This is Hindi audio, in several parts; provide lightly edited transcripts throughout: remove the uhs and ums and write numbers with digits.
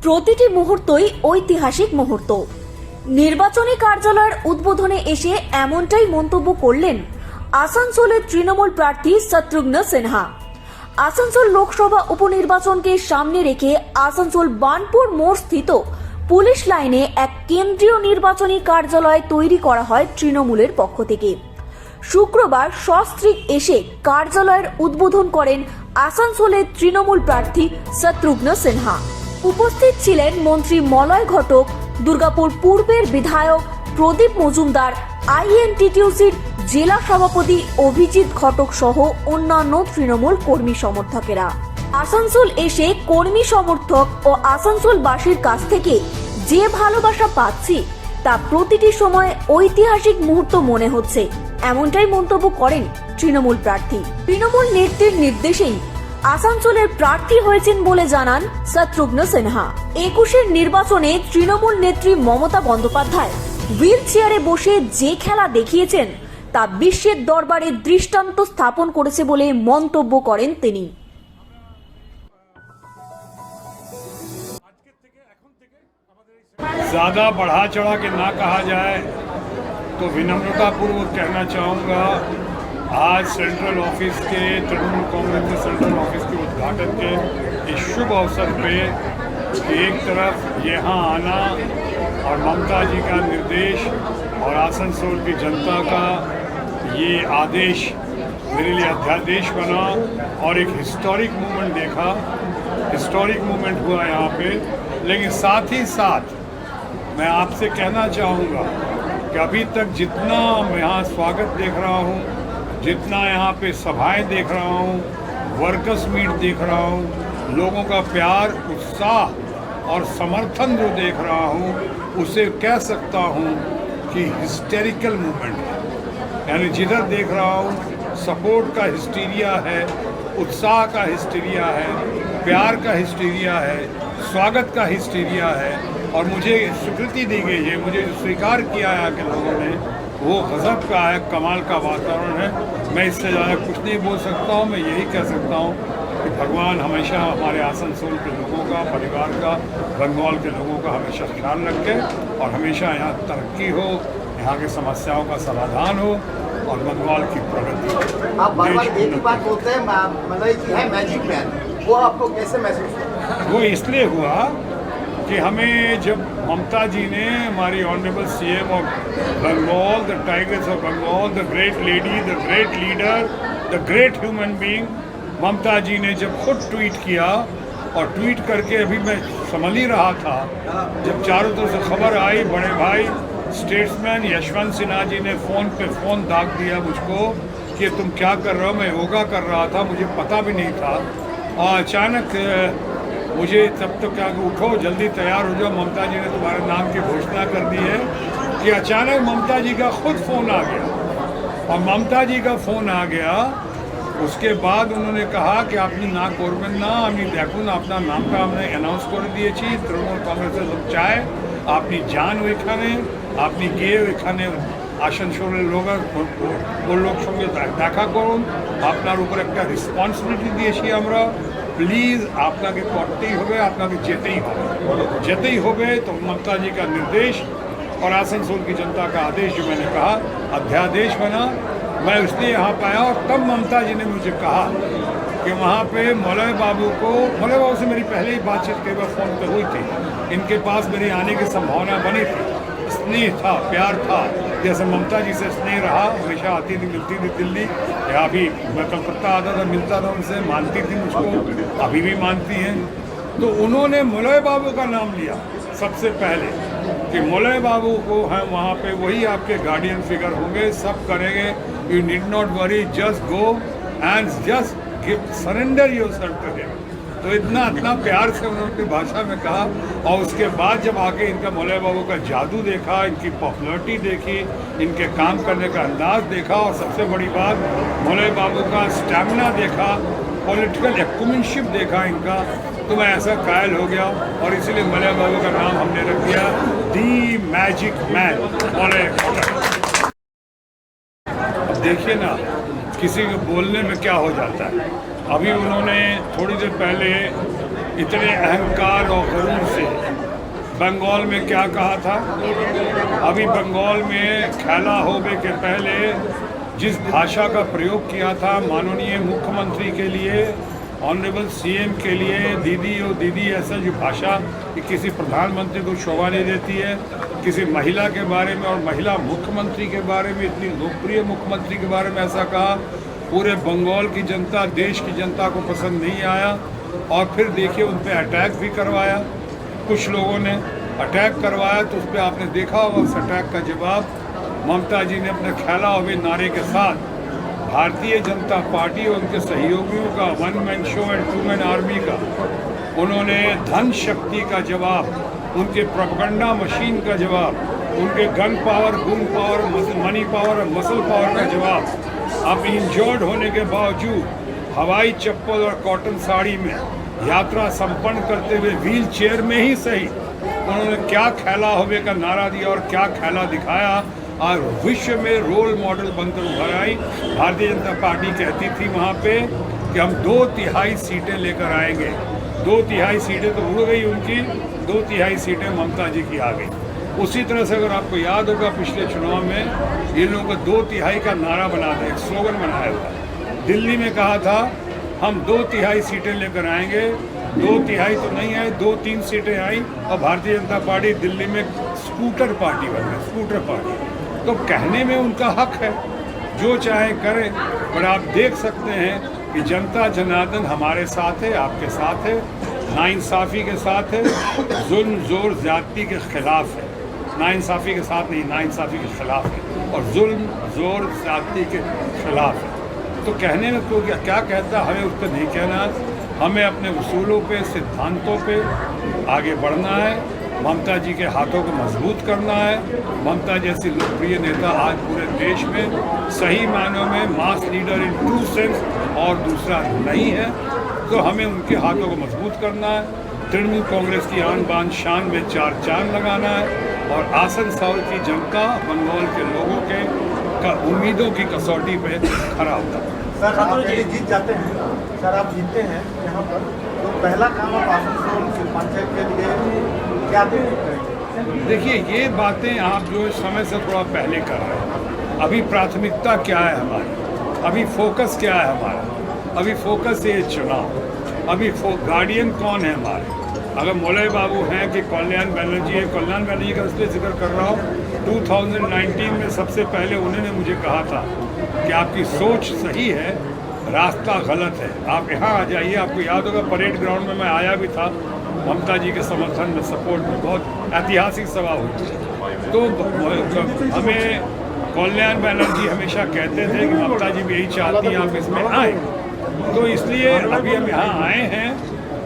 প্রতিটি মুহূর্তই ঐতিহাসিক মুহূর্ত। নির্বাচনী কার্যালয়ের উদ্বোধনে এসে এমনটাই মন্তব্য করলেন আসানসোলের তৃণমূল প্রার্থী শত্রুঘ্ন সিনহা। আসানসোল লোকসভা উপনির্বাচনকে সামনে রেখে আসানসোল বার্নপুর মোড় স্থিত পুলিশ লাইনে এক কেন্দ্রীয় নির্বাচনী কার্যালয় তৈরি করা হয় তৃণমূলের পক্ষ থেকে। শুক্রবার সস্ত্রীক এসে কার্যালয়ের উদ্বোধন করেন আসানসোলের তৃণমূল প্রার্থী শত্রুঘ্ন সিনহা। উপস্থিত ছিলেন মন্ত্রী মলয় ঘটক, দুর্গাপুর পূর্বের বিধায়ক প্রদীপ মজুমদার, আইএনটিটিউসির জেলা সভাপতি অভিজিৎ ঘটক সহ অন্যান্য তৃণমূল কর্মী সমর্থকেরা। আসানসোল এসে কর্মী সমর্থক ও আসানসোলবাসীর কাছ থেকে যে ভালোবাসা পাচ্ছি তা প্রতিটি সময় ঐতিহাসিক মুহূর্ত মনে হচ্ছে, এমনটাই মন্তব্য করেন তৃণমূল প্রার্থী। তৃণমূল নেত্রীর নির্দেশেই আসানসোলের প্রার্থী হয়েছেন বলে জানান শত্রুঘ্ন সিনহা। 21-এর নির্বাচনে তৃণমূল নেত্রী মমতা বন্দ্যোপাধ্যায় হুইল চেয়ারে বসে যে খেলা দেখিয়েছেন তা বিশ্বের দরবারে দৃষ্টান্ত স্থাপন করেছে বলে মন্তব্য করেন তিনি। ज़्यादा बढ़ा चढ़ा के ना कहा जाए तो विनम्रतापूर्वक कहना चाहूँगा, आज सेंट्रल ऑफिस के तृणमूल कांग्रेस के सेंट्रल ऑफिस के उद्घाटन के इस शुभ अवसर पे एक तरफ यहाँ आना और ममता जी का निर्देश और आसनसोल की जनता का ये आदेश मेरे लिए अध्यादेश बना और एक हिस्टोरिक मूवमेंट देखा। हिस्टोरिक मूवमेंट हुआ यहाँ पे, लेकिन साथ ही साथ मैं आपसे कहना चाहूँगा कि अभी तक जितना मैं यहाँ स्वागत देख रहा हूँ, जितना यहाँ पे सभाएं देख रहा हूँ, वर्कर्स मीट देख रहा हूँ, लोगों का प्यार, उत्साह और समर्थन जो देख रहा हूँ, उसे कह सकता हूँ कि हिस्टेरिकल मूवमेंट है। यानी जिधर देख रहा हूँ सपोर्ट का हिस्टीरिया है, उत्साह का हिस्टीरिया है, प्यार का हिस्टीरिया है, स्वागत का हिस्टीरिया है। और मुझे स्वीकृति दी गई है, मुझे स्वीकार किया है कि लोगों ने, वो गज़ब का है, कमाल का वातावरण है। मैं इससे ज़्यादा कुछ नहीं बोल सकता हूँ। मैं यही कह सकता हूँ कि भगवान हमेशा हमारे आसनसोल के लोगों का, परिवार का, बंगाल के लोगों का हमेशा ख्याल रखे और हमेशा यहाँ तरक्की हो, यहाँ की समस्याओं का समाधान हो और बंगाल की प्रगति हो। आप बार-बार एक ही बात बोलते हैं, मलय जी है मैजिक मैन, वो आपको कैसे महसूस हुआ? वो इसलिए हुआ कि हमें जब ममता जी ने, हमारी honourable CM of Bengal, the tigers of Bengal, the great lady, the great leader, the great human being, Mamata ji ने जब खुद ट्वीट किया और ट्वीट करके अभी मैं समझ ही रहा था, जब चारों तरफ से खबर आई, बड़े भाई स्टेट्समैन यशवंत सिन्हा जी ने फ़ोन पे फ़ोन दाग दिया मुझको कि तुम क्या कर रहे हो। मैं योगा कर रहा था, मुझे पता भी नहीं था। और अचानक मुझे तब तक क्या कि उठो जल्दी तैयार हो जाओ, ममता जी ने तुम्हारे नाम की घोषणा कर दी है, कि अचानक ममता जी का खुद फ़ोन आ गया। और ममता जी का फ़ोन आ गया, उसके बाद उन्होंने कहा कि আপনি না করবেন না, আমি দেখুন আপনার নামটা আমরা অ্যানাউন্স করে দিয়েছি, তৃণমূল কংগ্রেসের লোক চায় আপনি যান ওইখানে, আপনি গিয়ে ওইখানে আসানসোলের লোক সঙ্গে দেখা করুন, আপনার উপর একটা রেসপন্সিবিলিটি দিয়েছি আমরা, प्लीज़ আপনাকে করতেই হবে, আপনাকে যেতেই হবে। तो ममता जी का निर्देश और आसनसोल की जनता का आदेश जो मैंने कहा अध्यादेश बना। मैं इसलिए यहाँ पे आया और तब ममता जी ने मुझे कहा कि वहाँ पे मलय बाबू से मेरी पहले ही बातचीत कई बार फ़ोन पे हुई थी, इनके पास मेरी आने की संभावना बनी थी, स्नेह था, प्यार था, जैसे ममता जी से स्नेह रहा, हमेशा आती थी, मिलती थी दिल्ली, या अभी मैं कलकत्ता आता था, मिलता था उनसे, मानती थी मुझको, अभी भी मानती हैं। तो उन्होंने मलय बाबू का नाम लिया सबसे पहले कि मलय बाबू को हैं वहाँ पे, वही आपके गार्डियन फिगर होंगे, सब करेंगे, you need not worry, just go and just surrender yourself to him. तो इतना प्यार से उन्होंने अपनी भाषा में कहा। और उसके बाद जब आके इनका मलय बाबू का जादू देखा, इनकी पॉपुलरिटी देखी, इनके काम करने का अंदाज देखा, और सबसे बड़ी बात मलय बाबू का स्टैमिना देखा, पॉलिटिकल एक्यूमेनशिप देखा इनका, तो मैं ऐसा कायल हो गया। और इसीलिए मलय बाबू का नाम हमने रख दिया दी मैजिक मैन मलय। अब देखिए ना, किसी को बोलने में क्या हो जाता है। अभी उन्होंने थोड़ी देर पहले इतने अहंकार और गरूर से बंगाल में क्या कहा था। अभी बंगाल में खेला होबे के पहले जिस भाषा का प्रयोग किया था माननीय मुख्यमंत्री के लिए, ऑनरेबल सीएम के लिए, दीदी और दीदी, ऐसा जो भाषा कि किसी प्रधानमंत्री को शोभा नहीं देती है, किसी महिला के बारे में और महिला मुख्यमंत्री के बारे में, इतनी लोकप्रिय मुख्यमंत्री के बारे में ऐसा कहा, पूरे बंगाल की जनता, देश की जनता को पसंद नहीं आया। और फिर देखिए उन पर अटैक भी करवाया, कुछ लोगों ने अटैक करवाया, तो उस पर आपने देखा होगा उस अटैक का जवाब ममता जी ने अपने खेला हुए नारे के साथ भारतीय जनता पार्टी और उनके सहयोगियों का one man show and two man army का उन्होंने धन शक्ति का जवाब, उनके प्रोपेगेंडा मशीन का जवाब, उनके gun power, goon power, money power और मसल पावर का जवाब। अब इंजर्ड होने के बावजूद हवाई चप्पल और कॉटन साड़ी में यात्रा संपन्न करते हुए व्हील चेयर में ही सही उन्होंने क्या खेला होवे का नारा दिया और क्या खेला दिखाया और विश्व में रोल मॉडल बनकर उभर आई। भारतीय जनता पार्टी कहती थी वहाँ पे कि हम 2/3 सीटें लेकर आएंगे। 2/3 सीटें तो उड़ गई उनकी, 2/3 सीटें ममता जी की आ गई। उसी तरह से अगर आपको याद होगा पिछले चुनाव में ये लोगों को 2/3 का नारा बना दे, एक स्लोगन बनाया हुआ। दिल्ली में कहा था हम 2/3 सीटें लेकर आएंगे, 2/3 तो नहीं आए, 2-3 सीटें आई और भारतीय जनता पार्टी दिल्ली में स्कूटर पार्टी बन गई, स्कूटर पार्टी। तो कहने में उनका हक है, जो चाहे करें, पर आप देख सकते हैं कि जनता जनार्दन हमारे साथ है, आपके साथ है, नाइंसाफ़ी के साथ है, जुल्म जोर ज़्यादती के खिलाफ है। नाइंसाफ़ी के साथ नहीं, नाइंसाफ़ी के खिलाफ है और जुल्म जोर ज़्यादती के खिलाफ है। तो कहने में तो क्या कहता, हमें उस पर नहीं कहना, हमें अपने उसूलों पे, सिद्धांतों पे आगे बढ़ना है। ममता जी के हाथों को मजबूत करना है। ममता जैसी लोकप्रिय नेता आज पूरे देश में सही मायनों में मास लीडर इन ट्रू सेंस और दूसरा नहीं है, तो हमें उनके हाथों को मजबूत करना है। तृणमूल कांग्रेस की आन बान शान में 4 चांद लगाना है और आसनसोल की जनता, बंगाल के लोगों के उम्मीदों की कसौटी पे खरा होता है। सर आप यदि जीत जाते हैं, सर आप जीतते हैं यहाँ पर, तो पहला काम आप आसनसोल पंचायत के लिए क्या करेंगे? देखिए ये बातें आप जो इस समय से थोड़ा पहले कर रहे हैं। अभी प्राथमिकता क्या है हमारी, अभी फोकस क्या है हमारा, अभी फोकस है चुनाव। अभी गार्डियन कौन है हमारे, अगर मोलय बाबू हैं कि कल्याण बनर्जी है, कल्याण बनर्जी का इसलिए जिक्र कर रहा हूँ 2019 में सबसे पहले उन्होंने मुझे कहा था कि आपकी सोच सही है, रास्ता गलत है, आप यहाँ आ जाइए। आपको याद होगा परेड ग्राउंड में मैं आया भी था, ममता जी के समर्थन में, सपोर्ट में, बहुत ऐतिहासिक सभा हुई थी। तो हमें कल्याण बनर्जी हमेशा कहते थे कि ममता जी भी यही चाहती हैं आप इसमें आए, तो इसलिए अभी हम यहाँ आए हैं।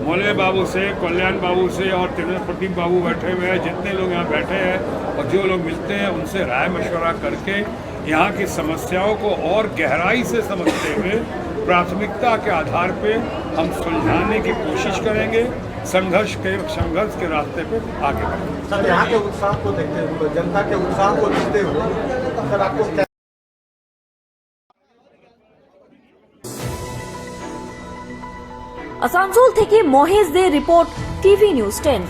मोले बाबू से, कल्याण बाबू से और प्रदीप बाबू बैठे हुए हैं, जितने लोग यहाँ बैठे हैं और जो लोग मिलते हैं उनसे राय मशवरा करके यहाँ की समस्याओं को और गहराई से समझते हुए प्राथमिकता के आधार पे हम सुलझाने की कोशिश करेंगे, संघर्ष के रास्ते पे आगे बढ़ेंगे। सर यहाँ के उत्साह को देखते हुए, जनता के उत्साह को देखते हुए, सर आपको क्या আসানসোল থেকে মহেশ দে রিপোর্ট, টিভি নিউজ 10।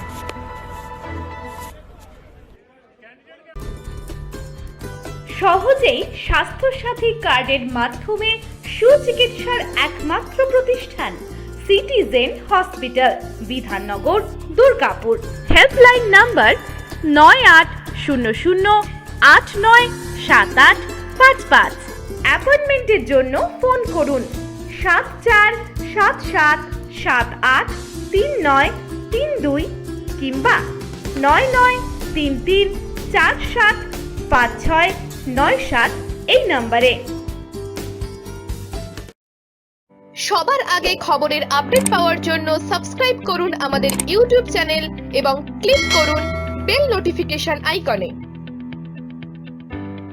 সহজেই স্বাস্থ্যসাথী কার্ডের মাধ্যমে সুচিকিৎসার একমাত্র প্রতিষ্ঠান citizen hospital, Bidhannagar, Durgapur. Helpline number 9800897855। অ্যাপয়েন্টমেন্টের জন্য ফোন করুন 7477783932 কিংবা 9933475697 এই নম্বরে। সবার আগে খবরের আপডেট পাওয়ার জন্য সাবস্ক্রাইব করুন আমাদের ইউটিউব চ্যানেল এবং ক্লিক করুন বেল নোটিফিকেশন আইকনে।